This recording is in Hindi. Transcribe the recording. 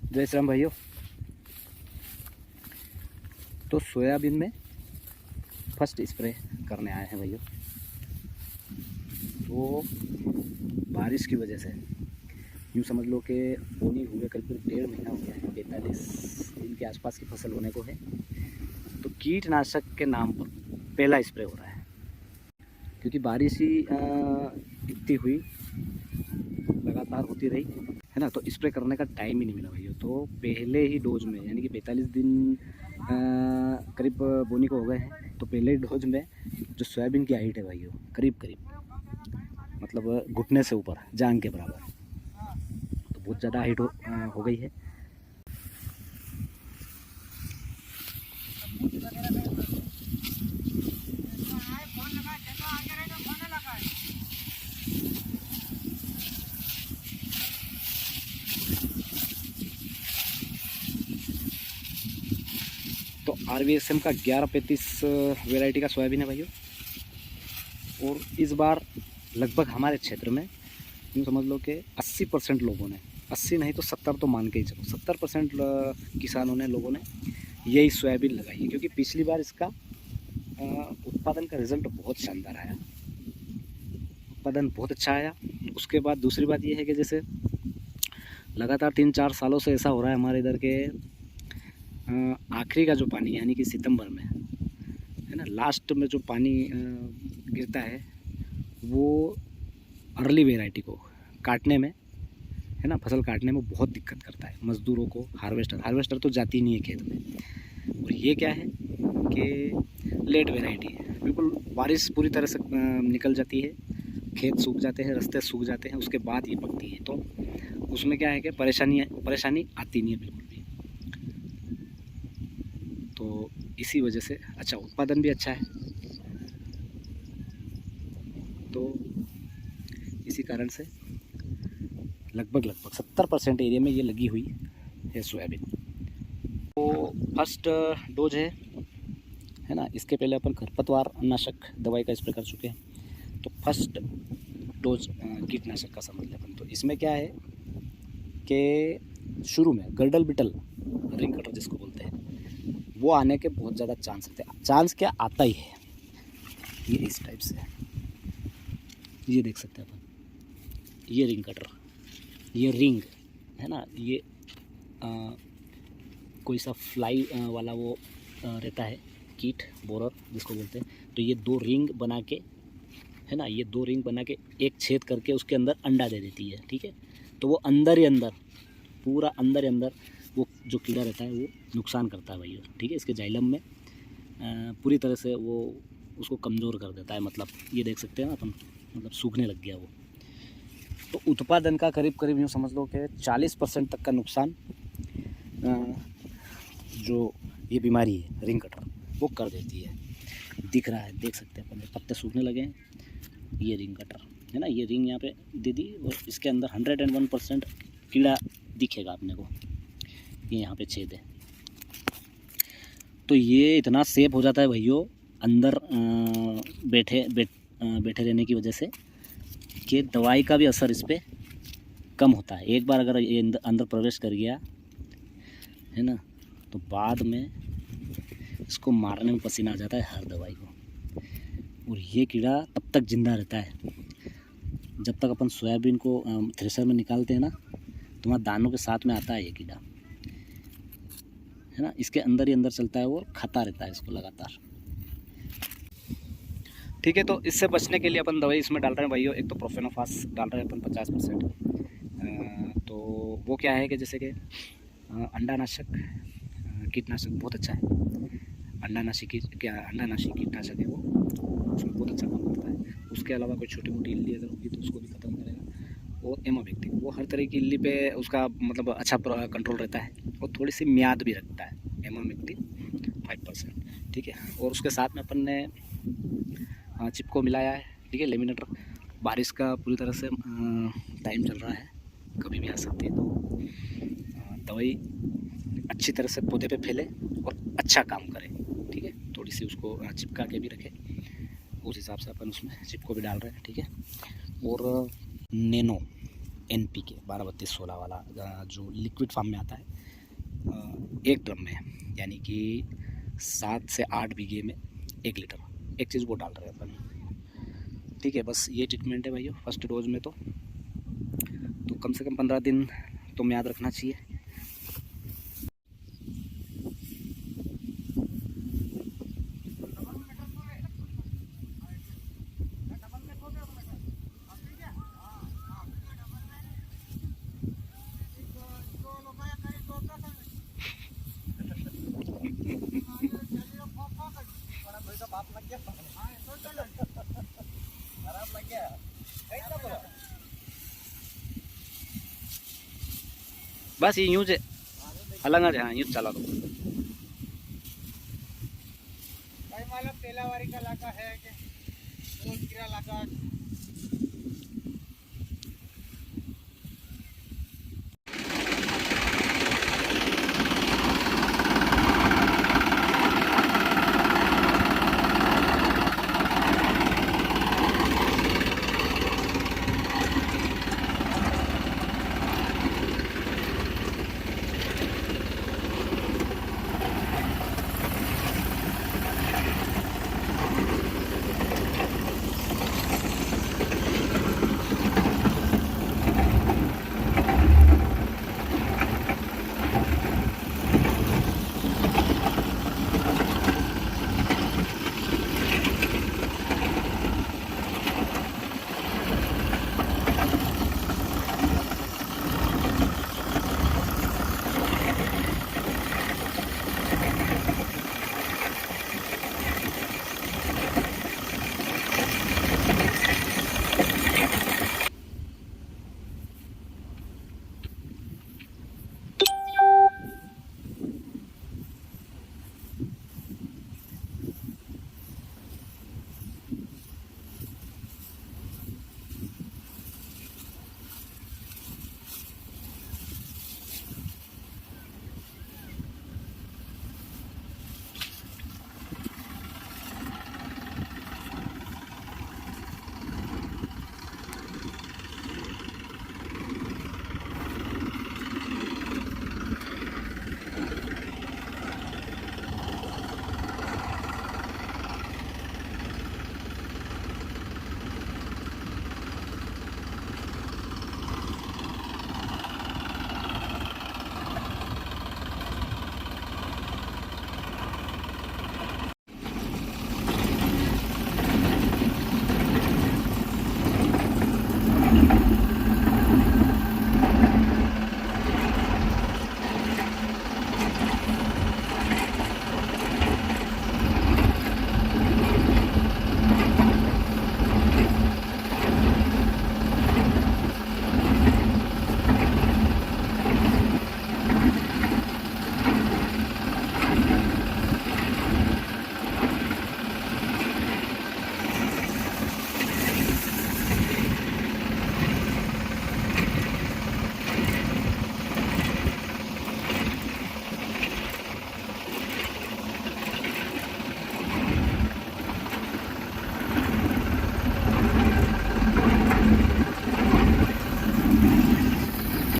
जय श्री राम भाइयों। तो सोयाबीन में फर्स्ट स्प्रे करने आए हैं भाइयों। तो बारिश की वजह से यूँ समझ लो कि बोनी हुए करीब 1.5 महीना हो गया है, 45 दिन के आसपास की फसल होने को है। तो कीटनाशक के नाम पर पहला स्प्रे हो रहा है, क्योंकि बारिश ही इतनी हुई, लगातार होती रही है ना। तो स्प्रे करने का टाइम ही नहीं मिला भैया। तो पहले ही डोज में, यानी कि 45 दिन करीब बोनी को हो गए हैं, तो पहले ही डोज में जो सोयाबीन की हाइट है भाइयों, करीब करीब मतलब घुटने से ऊपर, जांग के बराबर, तो बहुत ज़्यादा हाइट हो गई है। तो RVSM का 1135 वेराइटी का सोयाबीन है भाइयों। और इस बार लगभग हमारे क्षेत्र में यूँ समझ लो कि 80% लोगों ने, 80 नहीं तो 70 तो मान के ही चलो, 70% किसानों ने, लोगों ने यही सोयाबीन लगाई है। क्योंकि पिछली बार इसका उत्पादन का रिजल्ट बहुत शानदार आया, उत्पादन बहुत अच्छा आया। उसके बाद दूसरी बात यह है कि जैसे लगातार 3-4 सालों से ऐसा हो रहा है हमारे इधर के आखिरी का जो पानी, यानी कि सितंबर में है ना, लास्ट में जो पानी गिरता है, वो अर्ली वेराइटी को काटने में, है ना, फसल काटने में बहुत दिक्कत करता है मज़दूरों को। हार्वेस्टर तो जाती नहीं है खेत में। और ये क्या है कि लेट वेराइटी है, बिल्कुल बारिश पूरी तरह से निकल जाती है, खेत सूख जाते हैं, रास्ते सूख जाते हैं, उसके बाद ये पकती है। तो उसमें क्या है कि परेशानी आती नहीं है बिल्कुल भी। तो इसी वजह से अच्छा उत्पादन भी अच्छा है। तो इसी कारण से लगभग 70% एरिया में ये लगी हुई है सोयाबीन। तो फर्स्ट डोज है ना। इसके पहले अपन खरपतवार नाशक दवाई का स्प्रे कर चुके हैं। तो फर्स्ट डोज कीटनाशक का समझ लें अपन। तो इसमें क्या है कि शुरू में गर्डल बिटल, रिंग कटर जिसको बोलते हैं, वो आने के बहुत ज़्यादा चांस रहते हैं। चांस क्या, आता ही है। ये इस टाइप से, ये देख सकते हैं अपन, ये रिंग कटर, ये रिंग है ना, ये कोई सा फ्लाई वाला वो रहता है, कीट बोरर जिसको बोलते हैं। तो ये 2 रिंग बना के, है ना, ये 2 रिंग बना के एक छेद करके उसके अंदर अंडा दे देती है। ठीक है। तो वो अंदर ही अंदर, पूरा अंदर ही अंदर वो जो कीड़ा रहता है वो नुकसान करता है भैया। ठीक है। इसके जाइलम में पूरी तरह से वो उसको कमज़ोर कर देता है। मतलब ये देख सकते हैं ना अपन, मतलब सूखने लग गया वो। तो उत्पादन का करीब यूँ समझ लो कि 40% तक का नुकसान जो ये बीमारी है रिंग कटर वो कर देती है। दिख रहा है, देख सकते हैं अपन, पत्ते सूखने लगे हैं। ये रिंग कटर है ना, ये रिंग यहाँ पे दे दी, और इसके अंदर 101% कीड़ा दिखेगा अपने को। ये यहाँ पे छेद है। तो ये इतना सेफ हो जाता है भैयों अंदर बैठे रहने की वजह से, कि दवाई का भी असर इस पर कम होता है। एक बार अगर ये अंदर प्रवेश कर गया है ना, तो बाद में इसको मारने में पसीना आ जाता है हर दवाई को। और ये कीड़ा तब तक जिंदा रहता है जब तक अपन सोयाबीन को थ्रेशर में निकालते हैं ना, तो वहाँ दानों के साथ में आता है ये कीड़ा, है ना। इसके अंदर ही अंदर चलता है और खाता रहता है इसको लगातार। ठीक है। तो इससे बचने के लिए अपन दवाई इसमें डाल रहे हैं भाइयों। एक तो प्रोफेनोफास डाल रहे हैं अपन 50%। तो वो क्या है कि जैसे कि अंडानाशक कीटनाशक बहुत अच्छा है। अंडानाशी कीटनाशक है वो, उसमें बहुत अच्छा काम करता है। उसके अलावा कोई छोटी मोटी इल्ली अगर होगी तो उसको भी ख़त्म करेगा। और एमामेक्टिन, वो हर तरह की इल्ली पे उसका मतलब अच्छा कंट्रोल रहता है, और थोड़ी सी म्याद भी रखता है एमामेक्टिन 5%। ठीक है। और उसके साथ में अपन ने चिपको मिलाया है। ठीक है, लेमिनेटर। बारिश का पूरी तरह से टाइम चल रहा है, कभी भी आ सकती है। तो दवाई अच्छी तरह से पौधे पे फैले और अच्छा काम करे। ठीक है। थोड़ी सी उसको चिपका के भी रखे, उस हिसाब से अपन उसमें चिपको भी डाल रहे हैं। ठीक है। और नैनो NPK 12-32-16 वाला जो लिक्विड फॉर्म में आता है, 1 ड्रम में, यानी कि 7 से 8 बीघे में 1 लीटर, एक चीज़ वो डाल रहे हैं अपन। ठीक है, बस ये ट्रीटमेंट है भाइयों फर्स्ट डोज में। तो कम से कम 15 दिन तो याद रखना चाहिए। बस ये यूँ अलग आ जाए, यूँ चला दो। तेलावारी का इलाका है कि इलाका।